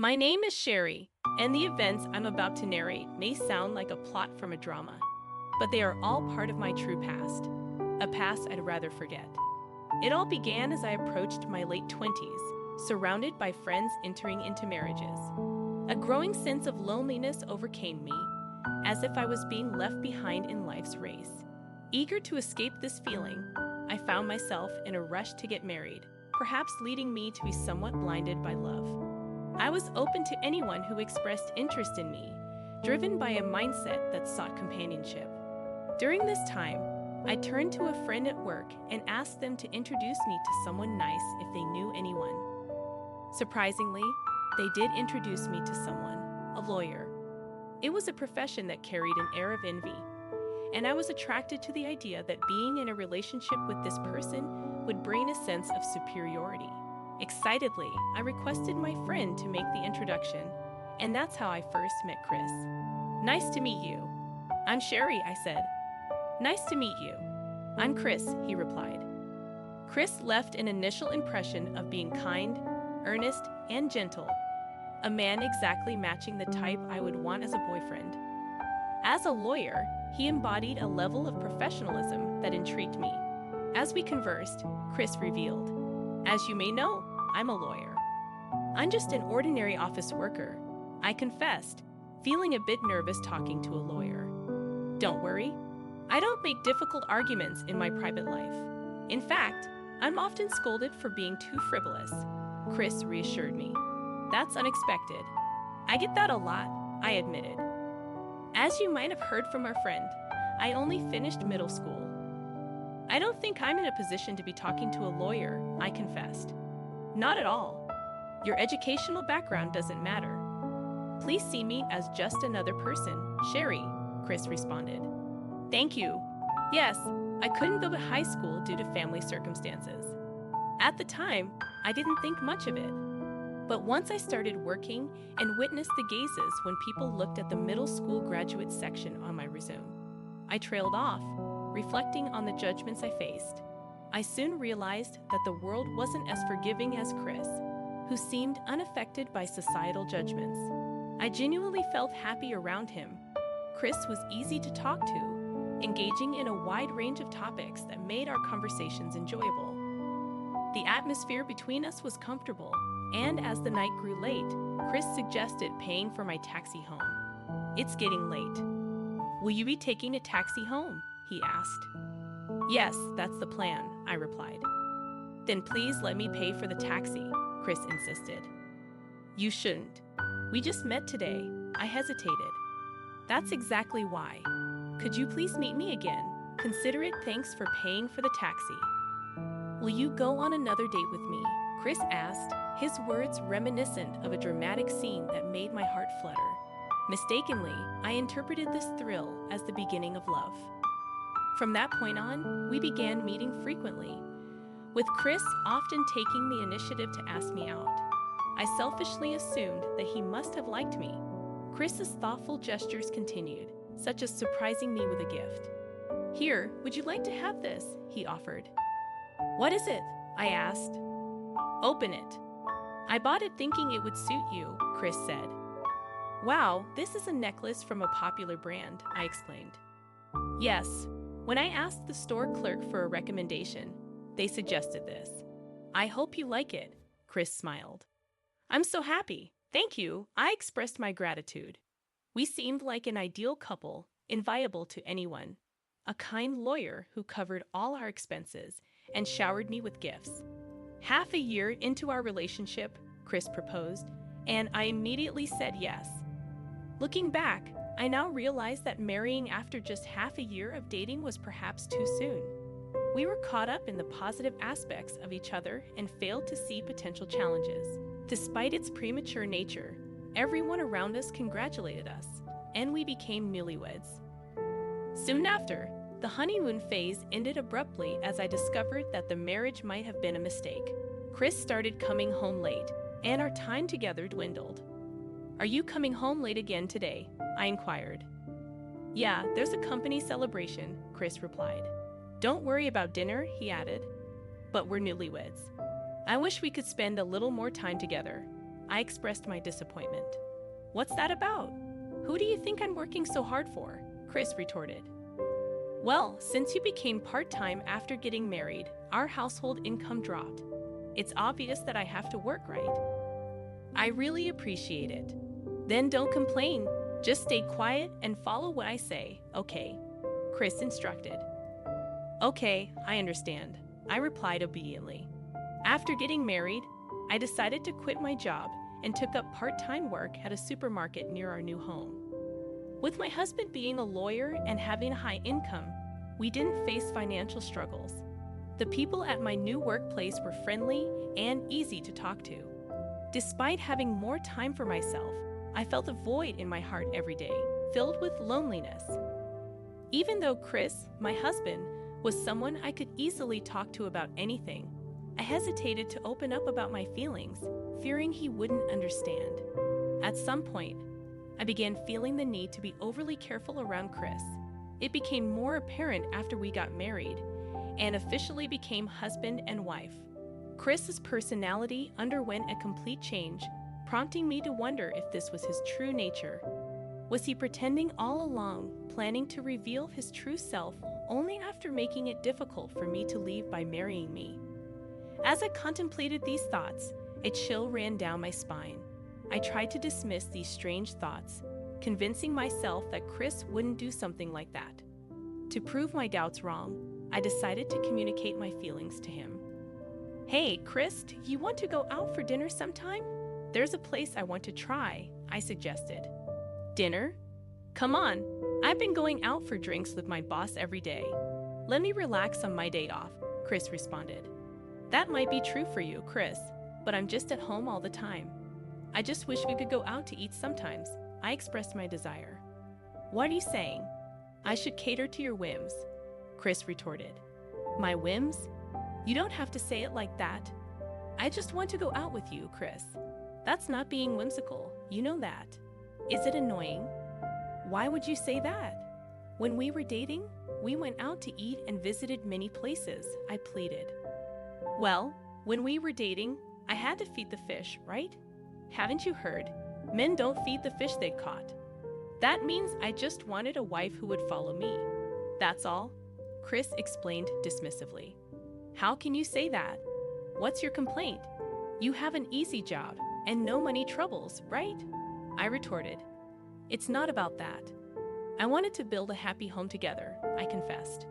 My name is Sherry, and the events I'm about to narrate may sound like a plot from a drama, but they are all part of my true past, a past I'd rather forget. It all began as I approached my late 20s, surrounded by friends entering into marriages. A growing sense of loneliness overcame me, as if I was being left behind in life's race. Eager to escape this feeling, I found myself in a rush to get married, perhaps leading me to be somewhat blinded by love. I was open to anyone who expressed interest in me, driven by a mindset that sought companionship. During this time, I turned to a friend at work and asked them to introduce me to someone nice if they knew anyone. Surprisingly, they did introduce me to someone, a lawyer. It was a profession that carried an air of envy, and I was attracted to the idea that being in a relationship with this person would bring a sense of superiority. Excitedly, I requested my friend to make the introduction, and that's how I first met Chris. "Nice to meet you." "I'm Sherry," I said. "Nice to meet you." "I'm Chris," he replied. Chris left an initial impression of being kind, earnest, and gentle, a man exactly matching the type I would want as a boyfriend. As a lawyer, he embodied a level of professionalism that intrigued me. As we conversed, Chris revealed, "As you may know, I'm a lawyer." "I'm just an ordinary office worker," I confessed, feeling a bit nervous talking to a lawyer. "Don't worry, I don't make difficult arguments in my private life. In fact, I'm often scolded for being too frivolous," Chris reassured me. "That's unexpected." "I get that a lot," I admitted. "As you might have heard from our friend, I only finished middle school." "I don't think I'm in a position to be talking to a lawyer," I confessed. "Not at all. Your educational background doesn't matter. Please see me as just another person, Sherry," Chris responded. "Thank you. Yes, I couldn't go to high school due to family circumstances. At the time, I didn't think much of it. But once I started working and witnessed the gazes when people looked at the middle school graduate section on my resume, I trailed off, reflecting on the judgments I faced. I soon realized that the world wasn't as forgiving as Chris, who seemed unaffected by societal judgments. I genuinely felt happy around him. Chris was easy to talk to, engaging in a wide range of topics that made our conversations enjoyable. The atmosphere between us was comfortable, and as the night grew late, Chris suggested paying for my taxi home. "It's getting late. Will you be taking a taxi home?" he asked. "Yes, that's the plan," I replied. "Then please let me pay for the taxi," Chris insisted. "You shouldn't. We just met today," I hesitated. "That's exactly why. Could you please meet me again? Consider it thanks for paying for the taxi." "Will you go on another date with me?" Chris asked, his words reminiscent of a dramatic scene that made my heart flutter. Mistakenly, I interpreted this thrill as the beginning of love. From that point on, we began meeting frequently, with Chris often taking the initiative to ask me out. I selfishly assumed that he must have liked me. Chris's thoughtful gestures continued, such as surprising me with a gift. "Here, would you like to have this?" he offered. "What is it?" I asked. "Open it." "I bought it thinking it would suit you," Chris said. "Wow, this is a necklace from a popular brand," I explained. "Yes. When I asked the store clerk for a recommendation, they suggested this." "I hope you like it," Chris smiled. "I'm so happy. Thank you." I expressed my gratitude. We seemed like an ideal couple, inviolable to anyone. A kind lawyer who covered all our expenses and showered me with gifts. Half a year into our relationship, Chris proposed, and I immediately said yes. Looking back, I now realize that marrying after just half a year of dating was perhaps too soon. We were caught up in the positive aspects of each other and failed to see potential challenges. Despite its premature nature, everyone around us congratulated us, and we became newlyweds. Soon after, the honeymoon phase ended abruptly as I discovered that the marriage might have been a mistake. Chris started coming home late, and our time together dwindled. "Are you coming home late again today?" I inquired. "Yeah, there's a company celebration," Chris replied. "Don't worry about dinner," he added. "But we're newlyweds. I wish we could spend a little more time together." I expressed my disappointment. What's that about? Who do you think I'm working so hard for? Chris retorted. Well, since you became part-time after getting married, our household income dropped. It's obvious that I have to work, right? I really appreciate it. Then don't complain. Just stay quiet and follow what I say, okay? Chris instructed. Okay, I understand. I replied obediently. After getting married, I decided to quit my job and took up part-time work at a supermarket near our new home. With my husband being a lawyer and having a high income, we didn't face financial struggles. The people at my new workplace were friendly and easy to talk to. Despite having more time for myself, I felt a void in my heart every day, filled with loneliness. Even though Chris, my husband, was someone I could easily talk to about anything, I hesitated to open up about my feelings, fearing he wouldn't understand. At some point, I began feeling the need to be overly careful around Chris. It became more apparent after we got married and officially became husband and wife. Chris's personality underwent a complete change, prompting me to wonder if this was his true nature. Was he pretending all along, planning to reveal his true self only after making it difficult for me to leave by marrying me? As I contemplated these thoughts, a chill ran down my spine. I tried to dismiss these strange thoughts, convincing myself that Chris wouldn't do something like that. To prove my doubts wrong, I decided to communicate my feelings to him. Hey, Chris, you want to go out for dinner sometime? There's a place I want to try, I suggested. Dinner? Come on, I've been going out for drinks with my boss every day. Let me relax on my day off, Chris responded. That might be true for you, Chris, but I'm just at home all the time. I just wish we could go out to eat sometimes, I expressed my desire. What are you saying? I should cater to your whims, Chris retorted. My whims? You don't have to say it like that. I just want to go out with you, Chris. That's not being whimsical, you know that. Is it annoying? Why would you say that? When we were dating, we went out to eat and visited many places, I pleaded. Well, when we were dating, I had to feed the fish, right? Haven't you heard? Men don't feed the fish they caught. That means I just wanted a wife who would follow me. That's all, Chris explained dismissively. How can you say that? What's your complaint? You have an easy job and no money troubles, right? I retorted. It's not about that. I wanted to build a happy home together, I confessed.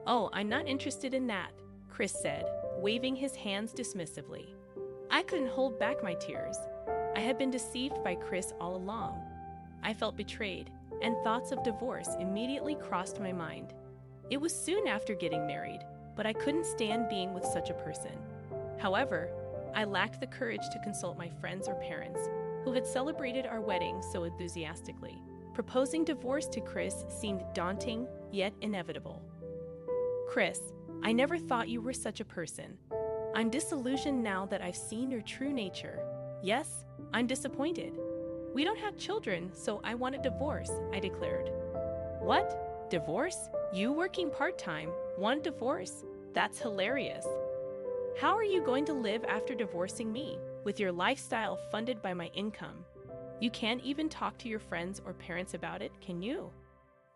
Oh, I'm not interested in that, Chris said, waving his hands dismissively. I couldn't hold back my tears. I had been deceived by Chris all along. I felt betrayed, and thoughts of divorce immediately crossed my mind. It was soon after getting married, but I couldn't stand being with such a person. However, I lacked the courage to consult my friends or parents, who had celebrated our wedding so enthusiastically. Proposing divorce to Chris seemed daunting, yet inevitable. Chris, I never thought you were such a person. I'm disillusioned now that I've seen your true nature. Yes, I'm disappointed. We don't have children, so I want a divorce, I declared. What? Divorce? You working part-time, want a divorce? That's hilarious. How are you going to live after divorcing me, with your lifestyle funded by my income? You can't even talk to your friends or parents about it, can you?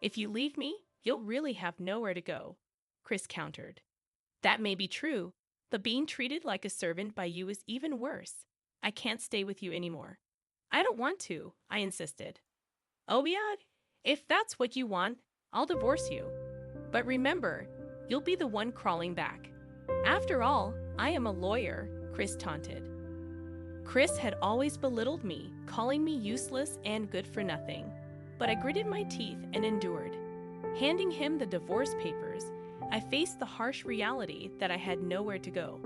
If you leave me, you'll really have nowhere to go, Chris countered. That may be true, but being treated like a servant by you is even worse. I can't stay with you anymore. I don't want to, I insisted. Oh yeah? If that's what you want, I'll divorce you. But remember, you'll be the one crawling back. After all, I am a lawyer, Chris taunted. Chris had always belittled me, calling me useless and good for nothing. But I gritted my teeth and endured. Handing him the divorce papers, I faced the harsh reality that I had nowhere to go.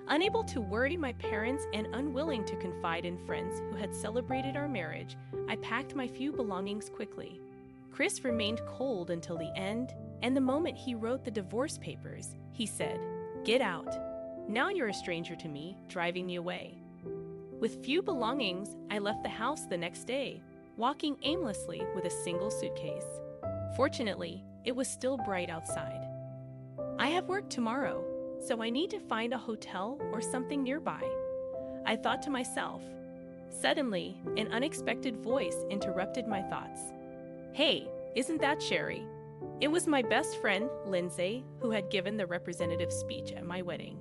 Unable to worry my parents and unwilling to confide in friends who had celebrated our marriage, I packed my few belongings quickly. Chris remained cold until the end, and the moment he wrote the divorce papers, he said, "Get out. Now you're a stranger to me, driving me away." With few belongings, I left the house the next day, walking aimlessly with a single suitcase. Fortunately, it was still bright outside. I have work tomorrow, so I need to find a hotel or something nearby. I thought to myself, Suddenly, an unexpected voice interrupted my thoughts. Hey, isn't that Sherry? It was my best friend, Lindsay, who had given the representative speech at my wedding.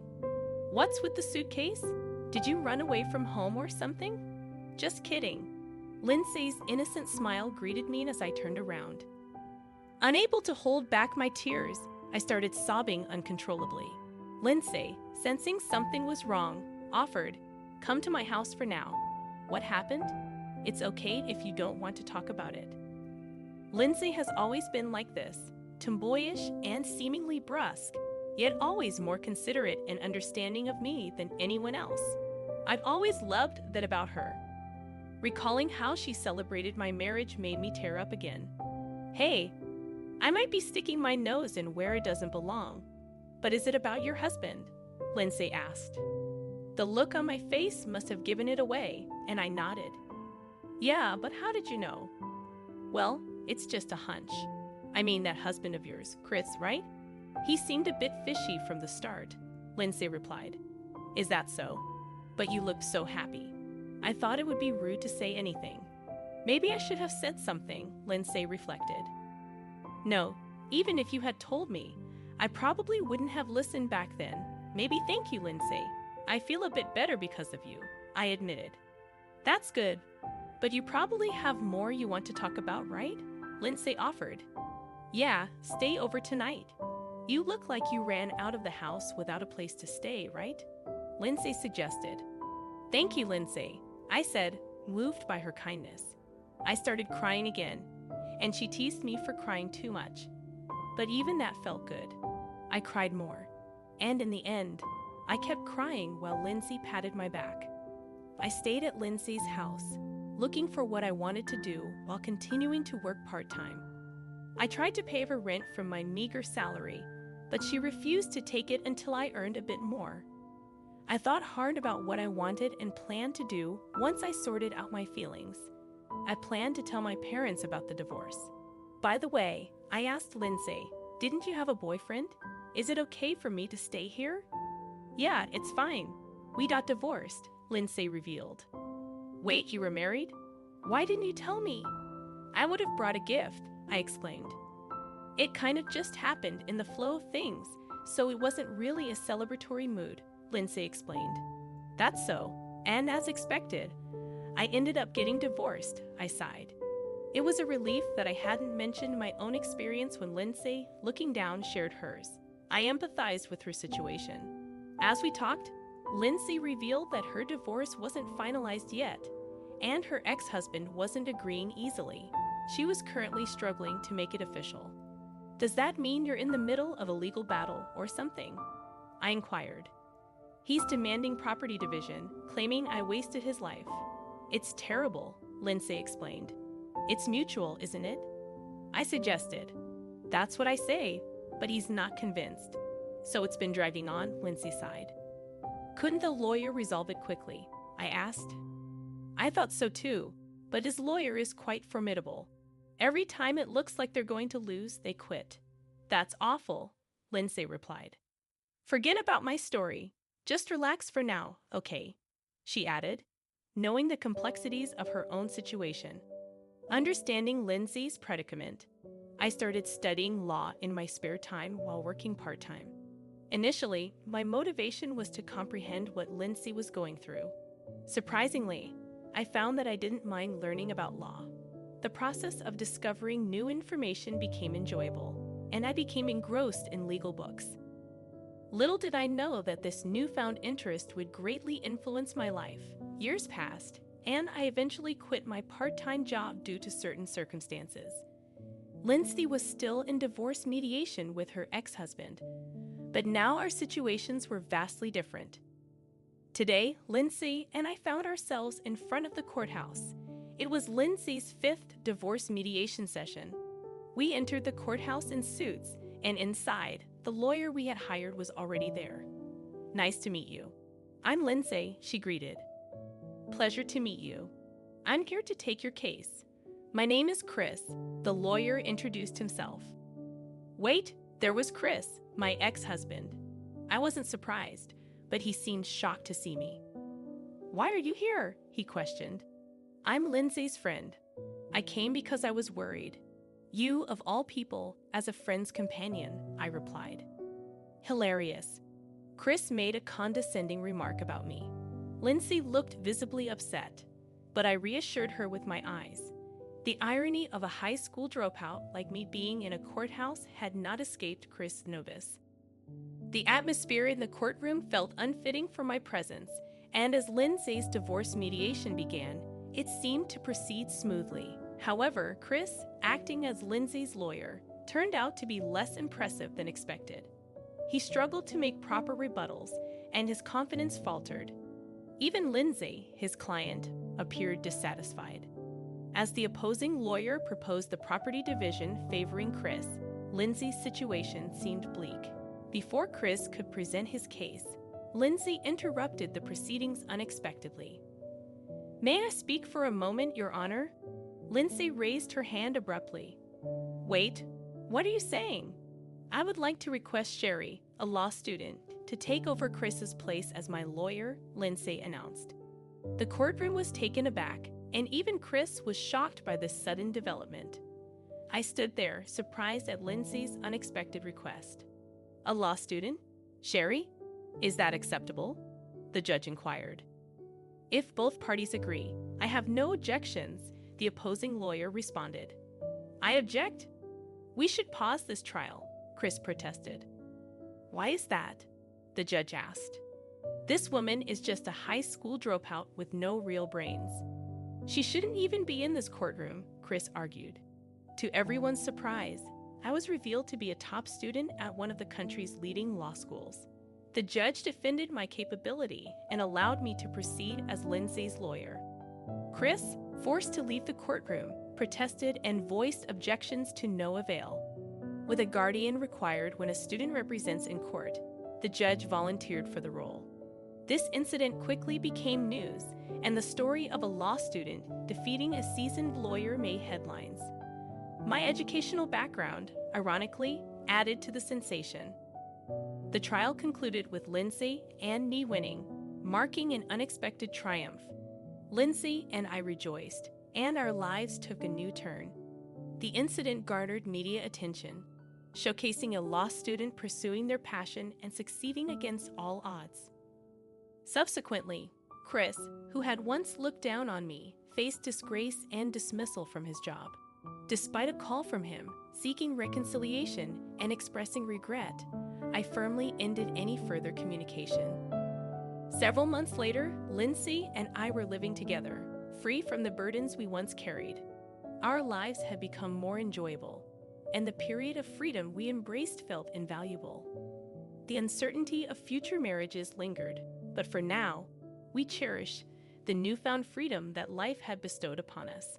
What's with the suitcase? Did you run away from home or something? Just kidding. Lindsay's innocent smile greeted me as I turned around. Unable to hold back my tears, I started sobbing uncontrollably. Lindsay, sensing something was wrong, offered, "Come to my house for now." What happened? It's okay if you don't want to talk about it. Lindsay has always been like this, tomboyish and seemingly brusque, yet always more considerate and understanding of me than anyone else. I've always loved that about her. Recalling how she celebrated my marriage made me tear up again. Hey, I might be sticking my nose in where it doesn't belong, but is it about your husband? Lindsay asked. The look on my face must have given it away, and I nodded. Yeah, but how did you know? Well, it's just a hunch. I mean that husband of yours, Chris, right? He seemed a bit fishy from the start, Lindsay replied. Is that so? But you looked so happy. I thought it would be rude to say anything. Maybe I should have said something, Lindsay reflected. No, even if you had told me, I probably wouldn't have listened back then. Maybe thank you, Lindsay. I feel a bit better because of you, I admitted. That's good, but you probably have more you want to talk about, right? Lindsay offered. Yeah, stay over tonight. You look like you ran out of the house without a place to stay, right? Lindsay suggested. Thank you, Lindsay, I said, moved by her kindness. I started crying again, and she teased me for crying too much. But even that felt good. I cried more, and in the end, I kept crying while Lindsay patted my back. I stayed at Lindsay's house, looking for what I wanted to do while continuing to work part-time. I tried to pay her rent from my meager salary, but she refused to take it until I earned a bit more. I thought hard about what I wanted and planned to do once I sorted out my feelings. I planned to tell my parents about the divorce. By the way, I asked Lindsay, didn't you have a boyfriend? Is it okay for me to stay here? Yeah, it's fine. We got divorced, Lindsay revealed. Wait, you were married? Why didn't you tell me? I would have brought a gift, I exclaimed. It kind of just happened in the flow of things, so it wasn't really a celebratory mood, Lindsay explained. That's so, and as expected, I ended up getting divorced, I sighed. It was a relief that I hadn't mentioned my own experience when Lindsay, looking down, shared hers. I empathized with her situation. As we talked, Lindsay revealed that her divorce wasn't finalized yet, and her ex-husband wasn't agreeing easily. She was currently struggling to make it official. Does that mean you're in the middle of a legal battle or something? I inquired. He's demanding property division, claiming I wasted his life. It's terrible, Lindsay explained. It's mutual, isn't it? I suggested. That's what I say, but he's not convinced. So it's been dragging on, Lindsay sighed. Couldn't the lawyer resolve it quickly? I asked. I thought so too, but his lawyer is quite formidable. Every time it looks like they're going to lose, they quit. That's awful, Lindsay replied. Forget about my story. Just relax for now, okay? She added, knowing the complexities of her own situation. Understanding Lindsay's predicament, I started studying law in my spare time while working part-time. Initially, my motivation was to comprehend what Lindsay was going through. Surprisingly, I found that I didn't mind learning about law. The process of discovering new information became enjoyable, and I became engrossed in legal books. Little did I know that this newfound interest would greatly influence my life. Years passed, and I eventually quit my part-time job due to certain circumstances. Lindsay was still in divorce mediation with her ex-husband, but now our situations were vastly different. Today, Lindsay and I found ourselves in front of the courthouse. It was Lindsay's 5th divorce mediation session. We entered the courthouse in suits, and inside, the lawyer we had hired was already there. Nice to meet you. I'm Lindsay, she greeted. Pleasure to meet you. I'm here to take your case. My name is Chris, the lawyer introduced himself. Wait, there was Chris, my ex-husband. I wasn't surprised, but he seemed shocked to see me. Why are you here? He he questioned. I'm Lindsay's friend. I came because I was worried. You, of all people, as a friend's companion, I replied. Hilarious. Chris made a condescending remark about me. Lindsay looked visibly upset, but I reassured her with my eyes. The irony of a high school dropout like me being in a courthouse had not escaped Chris Novice. The atmosphere in the courtroom felt unfitting for my presence, and as Lindsay's divorce mediation began, it seemed to proceed smoothly. However, Chris, acting as Lindsay's lawyer, turned out to be less impressive than expected. He struggled to make proper rebuttals, and his confidence faltered. Even Lindsay, his client, appeared dissatisfied. As the opposing lawyer proposed the property division favoring Chris, Lindsay's situation seemed bleak. Before Chris could present his case, Lindsay interrupted the proceedings unexpectedly. May I speak for a moment, Your Honor? Lindsay raised her hand abruptly. Wait, what are you saying? I would like to request Sherry, a law student, to take over Chris's place as my lawyer, Lindsay announced. The courtroom was taken aback, and even Chris was shocked by this sudden development. I stood there, surprised at Lindsay's unexpected request. A law student? Sherry? Is that acceptable? The judge inquired. If both parties agree, I have no objections, the opposing lawyer responded. I object. We should pause this trial, Chris protested. Why is that? The judge asked. This woman is just a high school dropout with no real brains. She shouldn't even be in this courtroom, Chris argued. To everyone's surprise, I was revealed to be a top student at one of the country's leading law schools. The judge defended my capability and allowed me to proceed as Lindsay's lawyer. Chris, forced to leave the courtroom, protested and voiced objections to no avail. With a guardian required when a student represents in court, the judge volunteered for the role. This incident quickly became news, and the story of a law student defeating a seasoned lawyer made headlines. My educational background, ironically, added to the sensation. The trial concluded with Lindsay and me winning, marking an unexpected triumph. Lindsay and I rejoiced, and our lives took a new turn. The incident garnered media attention, showcasing a law student pursuing their passion and succeeding against all odds. Subsequently, Chris, who had once looked down on me, faced disgrace and dismissal from his job. Despite a call from him, seeking reconciliation and expressing regret, I firmly ended any further communication. Several months later, Lindsay and I were living together, free from the burdens we once carried. Our lives had become more enjoyable, and the period of freedom we embraced felt invaluable. The uncertainty of future marriages lingered, but for now, we cherish the newfound freedom that life had bestowed upon us.